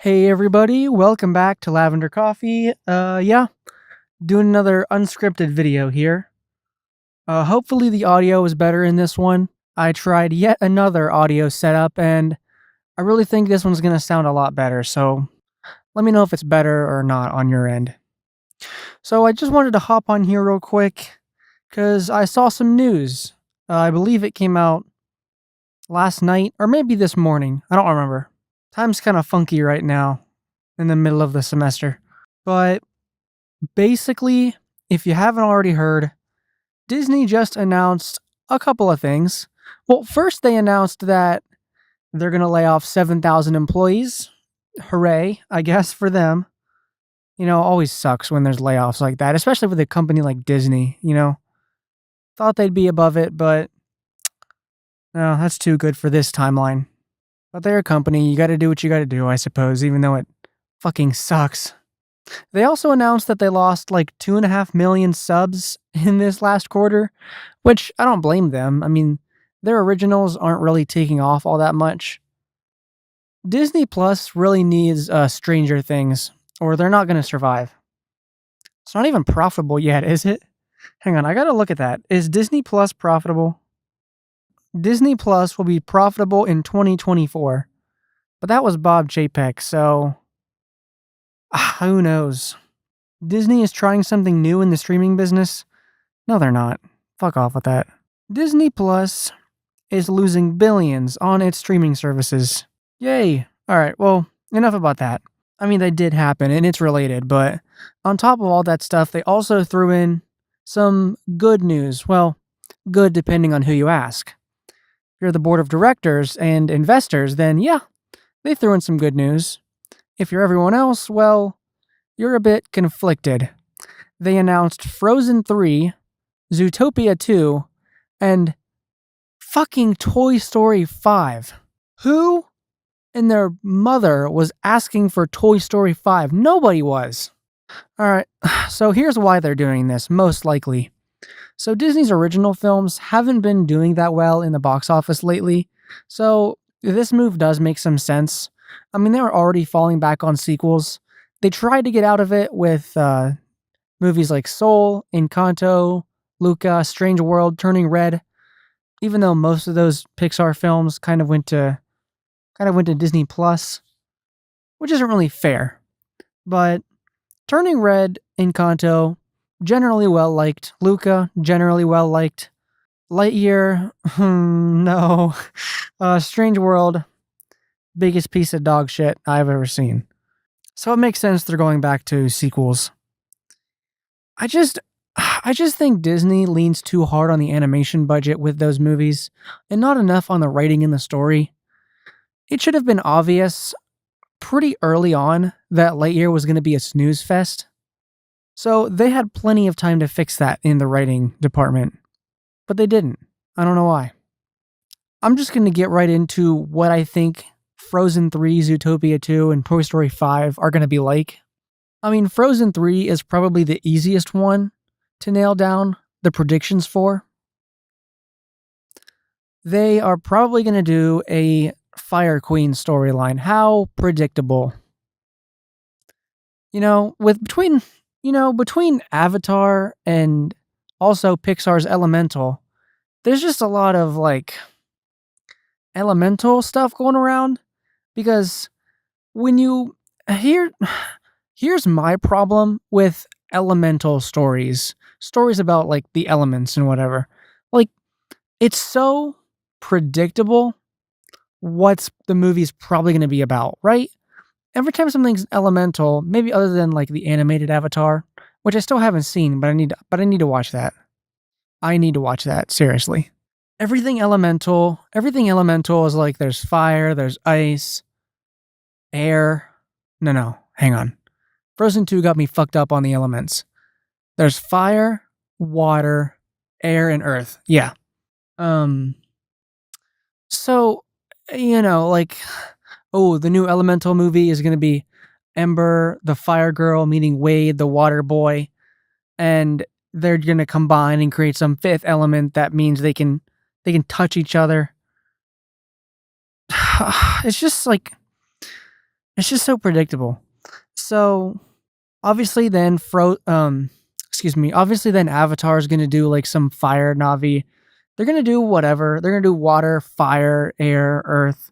Hey everybody, welcome back to Lavender Coffee. Yeah, doing another unscripted video here. Hopefully the audio is better in this one. I tried yet another audio setup and I really think this one's gonna sound a lot better, so let me know if it's better or not on your end. So I just wanted to hop on here real quick because I saw some news. I believe it came out last night or maybe this morning. I don't remember. Time's kind of funky right now in the middle of the semester. But basically, if you haven't already heard, Disney just announced a couple of things. Well, first they announced that they're going to lay off 7,000 employees. Hooray, I guess, for them. Always sucks when there's layoffs like that, especially with a company like Disney. Thought they'd be above it, but no, that's too good for this timeline. But they're a company, you gotta do what you gotta do, I suppose, even though it fucking sucks. They also announced that they lost like 2.5 million subs in this last quarter, which I don't blame them. I mean, their originals aren't really taking off all that much. Disney Plus really needs Stranger Things, or they're not going to survive. It's not even profitable yet, is it? Hang on, I gotta look at that. Is Disney Plus profitable? Disney Plus will be profitable in 2024, but that was Bob Chapek, so who knows? Disney is trying something new in the streaming business. No, they're not. Fuck off with that. Disney Plus is losing billions on its streaming services. Yay. Alright, well, enough about that. I mean, that did happen and it's related, but on top of all that stuff, they also threw in some good news. Well, good depending on who you ask. If you're the board of directors and investors, then yeah, they threw in some good news. If you're everyone else, well, you're a bit conflicted. They announced Frozen 3, Zootopia 2, and fucking Toy Story 5. Who and their mother was asking for Toy Story 5? Nobody was. Alright, so here's why they're doing this, most likely. So Disney's original films haven't been doing that well in the box office lately, so this move does make some sense. I mean, they were already falling back on sequels. They tried to get out of it with movies like Soul, Encanto, Luca, Strange World, Turning Red. Even though most of those Pixar films kind of went to Disney Plus, which isn't really fair. But Turning Red, Encanto, generally well liked. Luca, generally well liked. Lightyear, no. Strange World, biggest piece of dog shit I've ever seen. So it makes sense they're going back to sequels. I just think Disney leans too hard on the animation budget with those movies, and not enough on the writing and the story. It should have been obvious pretty early on that Lightyear was going to be a snooze fest. So they had plenty of time to fix that in the writing department. But they didn't. I don't know why. I'm just going to get right into what I think Frozen 3, Zootopia 2, and Toy Story 5 are going to be like. I mean, Frozen 3 is probably the easiest one to nail down the predictions for. They are probably going to do a Fire Queen storyline. How predictable. Between Avatar and also Pixar's Elemental, there's just a lot of elemental stuff going around because here's my problem with elemental stories about the elements and whatever. It's so predictable what's the movie's probably going to be about, right? Every time something's elemental, maybe other than the animated Avatar, which I still haven't seen, but I need to watch that. I need to watch that, seriously. Everything elemental is there's fire, there's ice, air. No, hang on. Frozen 2 got me fucked up on the elements. There's fire, water, air, and earth. Yeah. So, the new Elemental movie is going to be Ember, the fire girl, meeting Wade, the water boy, and they're going to combine and create some fifth element that means they can touch each other. It's just It's just so predictable. So obviously then obviously then Avatar's gonna do like some fire Navi. They're gonna do whatever. They're gonna do water, fire, air, earth.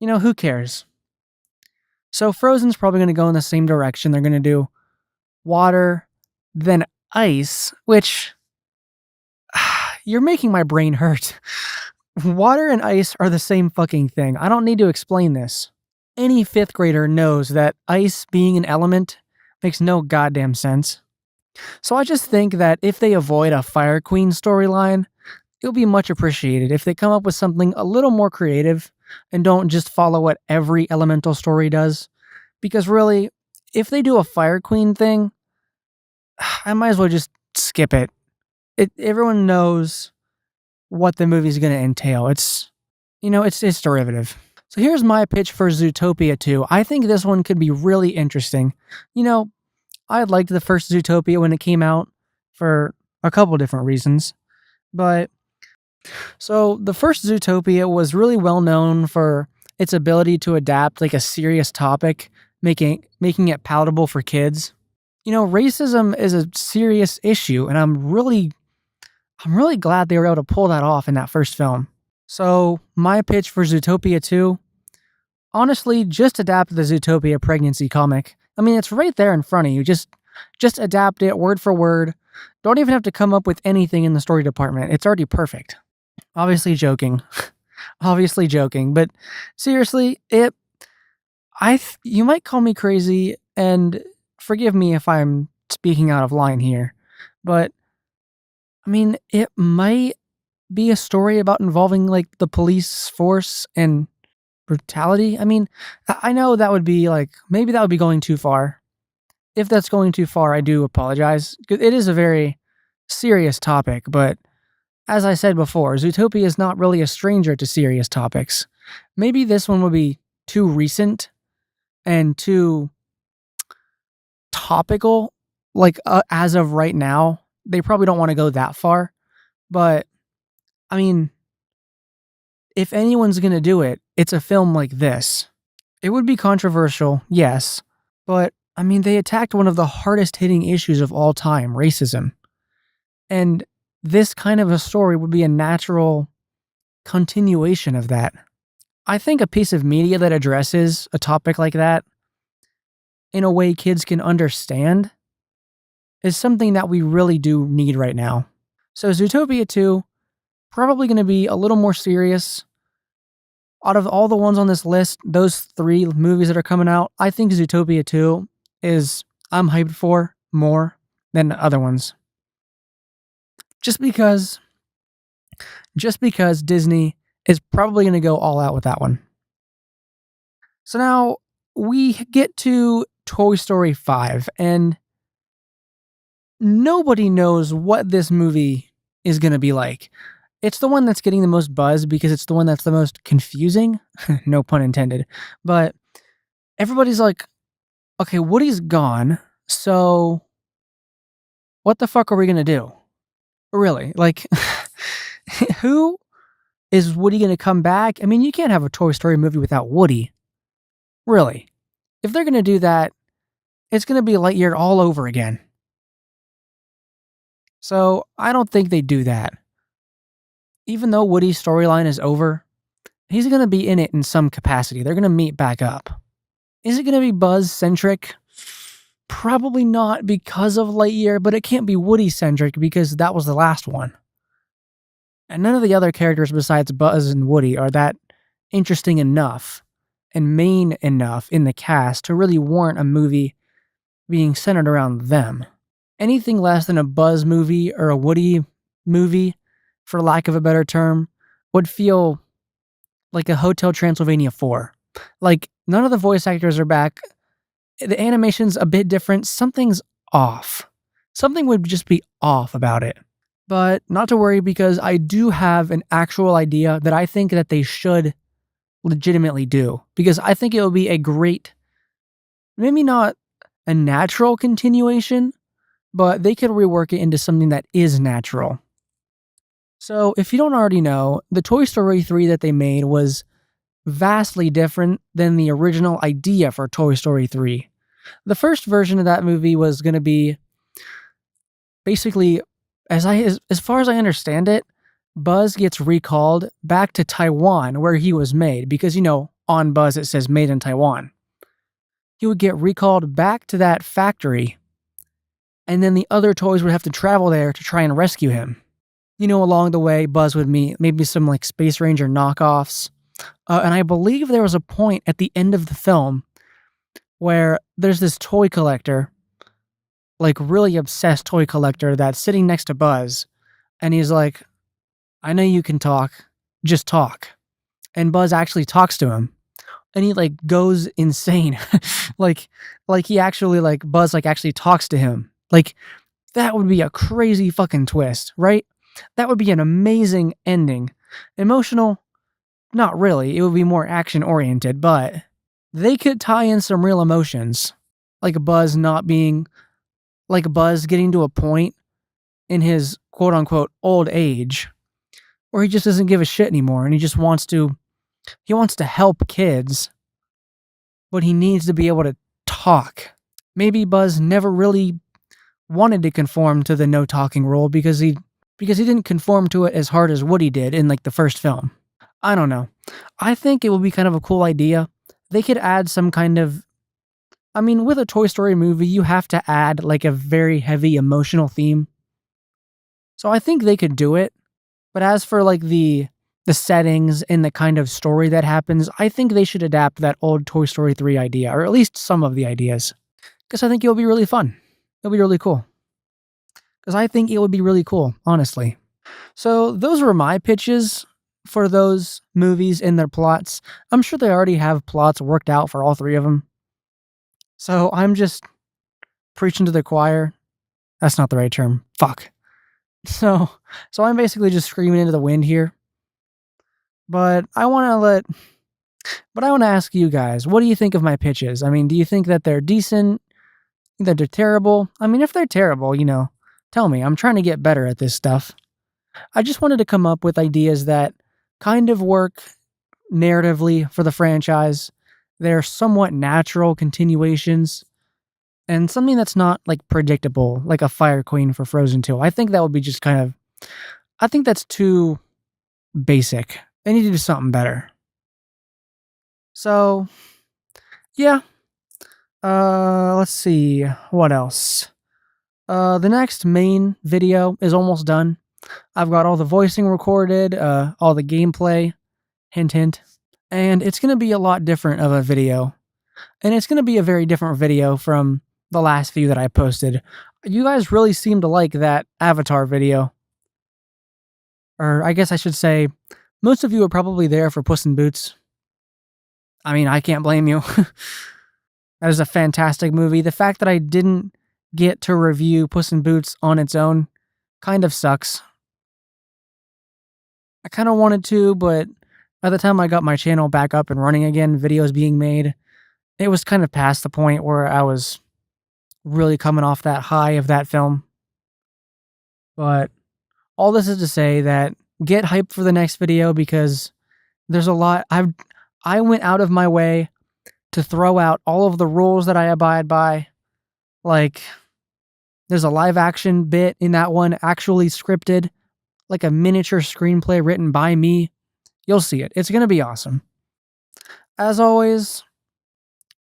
Who cares? So Frozen's probably gonna go in the same direction. They're gonna do water, then ice, which you're making my brain hurt. Water and ice are the same fucking thing. I don't need to explain this. Any fifth grader knows that ice being an element makes no goddamn sense. So I just think that if they avoid a Fire Queen storyline, it'll be much appreciated if they come up with something a little more creative and don't just follow what every elemental story does. Because really, if they do a Fire Queen thing, I might as well just skip it. Everyone knows what the movie's going to entail. It's derivative. So here's my pitch for Zootopia 2. I think this one could be really interesting. I liked the first Zootopia when it came out for a couple different reasons. But so the first Zootopia was really well known for its ability to adapt like a serious topic, making it palatable for kids. Racism is a serious issue, and I'm really glad they were able to pull that off in that first film. So my pitch for Zootopia 2, honestly, just adapt the Zootopia pregnancy comic. I mean, it's right there in front of you. Just adapt it word for word. Don't even have to come up with anything in the story department. It's already perfect. Obviously joking. Obviously joking, but seriously, you might call me crazy and forgive me if I'm speaking out of line here, but I mean, it might be a story about involving like the police force and brutality. I mean, I know that would be like, maybe that would be going too far. If that's going too far, I do apologize. It is a very serious topic, but as I said before, Zootopia is not really a stranger to serious topics. Maybe this one would be too recent and too topical, like as of right now. They probably don't want to go that far, but I mean, if anyone's going to do it, it's a film like this. It would be controversial, yes, but I mean, they attacked one of the hardest hitting issues of all time, racism. And this kind of a story would be a natural continuation of that. I think a piece of media that addresses a topic like that in a way kids can understand is something that we really do need right now. So Zootopia 2, probably going to be a little more serious. Out of all the ones on this list, those 3 movies that are coming out, I think Zootopia 2 I'm hyped for more than the other ones. Just because Disney is probably going to go all out with that one. So now we get to Toy Story 5, and nobody knows what this movie is going to be like. It's the one that's getting the most buzz because it's the one that's the most confusing. No pun intended. But everybody's like, okay, Woody's gone, so what the fuck are we going to do? Really? Like, who is Woody going to come back? I mean, you can't have a Toy Story movie without Woody. Really. If they're going to do that, it's going to be Lightyear all over again. So I don't think they do that. Even though Woody's storyline is over, he's going to be in it in some capacity. They're going to meet back up. Is it going to be Buzz-centric? Probably not because of Lightyear, but it can't be Woody-centric because that was the last one. And none of the other characters besides Buzz and Woody are that interesting enough and main enough in the cast to really warrant a movie being centered around them. Anything less than a Buzz movie or a Woody movie, for lack of a better term, would feel like a Hotel Transylvania 4. Like, none of the voice actors are back. The animation's a bit different. Something's off. Something would just be off about it. But not to worry, because I do have an actual idea that I think that they should legitimately do. Because I think it will be a great, maybe not a natural continuation, but they could rework it into something that is natural. So if you don't already know, the Toy Story 3 that they made was vastly different than the original idea for Toy Story 3. The first version of that movie was going to be basically, as far as I understand it, Buzz gets recalled back to Taiwan where he was made because, on Buzz it says made in Taiwan. He would get recalled back to that factory, and then the other toys would have to travel there to try and rescue him. Along the way, Buzz would meet maybe some like Space Ranger knockoffs. And I believe there was a point at the end of the film where there's this toy collector, like really obsessed toy collector, that's sitting next to Buzz. And he's like, I know you can talk, just talk. And Buzz actually talks to him. And he like goes insane. like he actually Buzz actually talks to him. That would be a crazy fucking twist, right? That would be an amazing ending. Emotional? Not really. It would be more action oriented, but they could tie in some real emotions. Like Buzz getting to a point in his quote unquote old age where he just doesn't give a shit anymore and he wants to help kids, but he needs to be able to talk. Maybe Buzz never really wanted to conform to the no talking rule because he didn't conform to it as hard as Woody did in the first film. I don't know. I think it would be kind of a cool idea. They could add some kind of, with a Toy Story movie, you have to add a very heavy emotional theme. So I think they could do it. But as for the settings and the kind of story that happens, I think they should adapt that old Toy Story 3 idea, or at least some of the ideas. Because I think it'll be really fun. It'll be really cool. Because I think it would be really cool, honestly. So those were my pitches for those movies and their plots. I'm sure they already have plots worked out for all three of them. So I'm just preaching to the choir. That's not the right term. Fuck. So I'm basically just screaming into the wind here. But I want to ask you guys, what do you think of my pitches? Do you think that they're decent? That they're terrible? If they're terrible, tell me. I'm trying to get better at this stuff. I just wanted to come up with ideas that kind of work narratively for the franchise. They're somewhat natural continuations and something that's not predictable, like a Fire Queen for Frozen 2. I think that would be just I think that's too basic. They need to do something better. So, yeah. Let's see. What else? The next main video is almost done. I've got all the voicing recorded, all the gameplay, hint, hint. And it's going to be a lot different of a video. And it's going to be a very different video from the last few that I posted. You guys really seem to like that Avatar video. Or I guess I should say, most of you are probably there for Puss in Boots. I can't blame you. That is a fantastic movie. The fact that I didn't get to review Puss in Boots on its own kind of sucks. I kind of wanted to, but by the time I got my channel back up and running again, videos being made, it was kind of past the point where I was really coming off that high of that film. But all this is to say that get hyped for the next video because there's a lot. I went out of my way to throw out all of the rules that I abide by. There's a live action bit in that one, actually scripted, like a miniature screenplay written by me. You'll see it. It's going to be awesome. As always,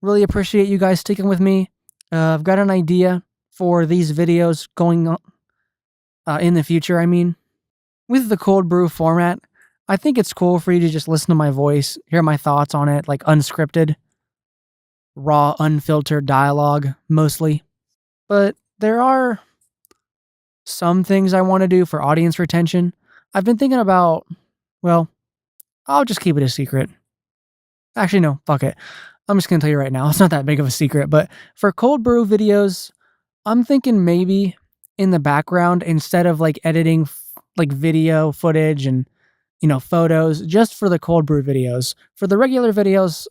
really appreciate you guys sticking with me. I've got an idea for these videos going on in the future. With the cold brew format, I think it's cool for you to just listen to my voice, hear my thoughts on it, unscripted, raw, unfiltered dialogue, mostly. But there are some things I want to do for audience retention. I've been thinking about, I'll just keep it a secret. Actually, no, fuck it. I'm just going to tell you right now. It's not that big of a secret, but for cold brew videos, I'm thinking maybe in the background, instead of editing video footage and, photos, just for the cold brew videos. For the regular videos,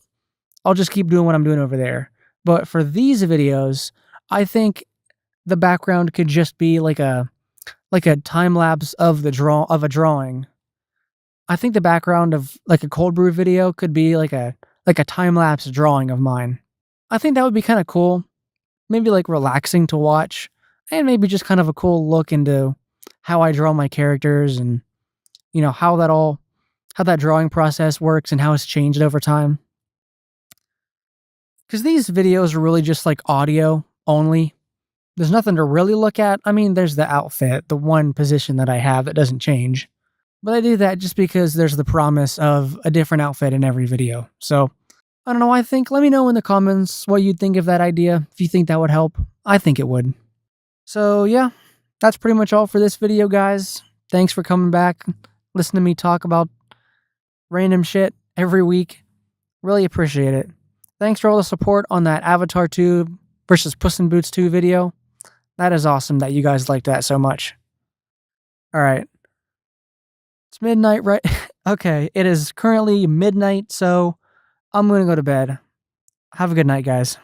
I'll just keep doing what I'm doing over there. But for these videos, I think the background could just be like a time lapse of a drawing. I think the background of like a cold brew video could be like a time lapse drawing of mine. I think that would be kind of cool. Maybe like relaxing to watch, and maybe just kind of a cool look into how I draw my characters and how that drawing process works and how it's changed over time. Because these videos are really just like audio only. There's nothing to really look at. I mean, there's the outfit, the one position that I have that doesn't change. But I do that just because there's the promise of a different outfit in every video. So, I don't know, I think. Let me know in the comments what you'd think of that idea, if you think that would help. I think it would. So, yeah, that's pretty much all for this video, guys. Thanks for coming back, listen to me talk about random shit every week. Really appreciate it. Thanks for all the support on that Avatar 2 versus Puss in Boots 2 video. That is awesome that you guys liked that so much. Alright. It's midnight, right? Okay, it is currently midnight, so I'm gonna go to bed. Have a good night, guys.